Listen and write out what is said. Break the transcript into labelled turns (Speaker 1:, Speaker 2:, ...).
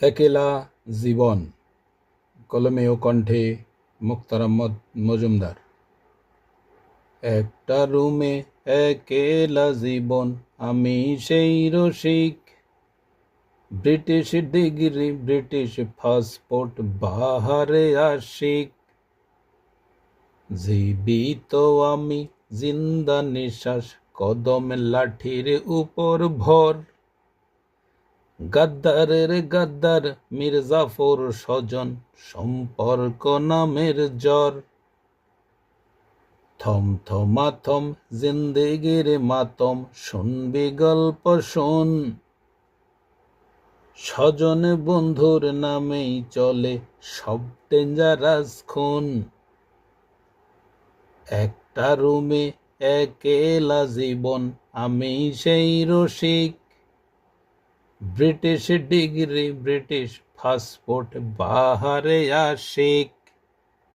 Speaker 1: একেলা জীবন, কলমে ও কণ্ঠে মুক্তার আহমদ মজুমদার। একটা রুমে একেলা জীবন, আমি সেই রসিক। ব্রিটিশ ডিগ্রি, ব্রিটিশ পাসপোর্ট, বাহারে আশিক। জীবিত আমি, জিন্দা নিঃশ্বাস, কদম লাঠির উপর ভর। গাদ্দারের গাদ্দার, মির্জাফর স্বজন, সম্পর্ক নামের জ্বর। থমথমাথম জিন্দেগির মাতম, শুনবি গল্প শোন। স্বজন বন্ধুর নামেই চলে সব ডেঞ্জারাস খুন। একটা রুমে একেলা জীবন, আমি সেই রসিক। ব্রিটিশ ডিগ্রি, ব্রিটিশ পাসপোর্ট, বাহারে আশিক।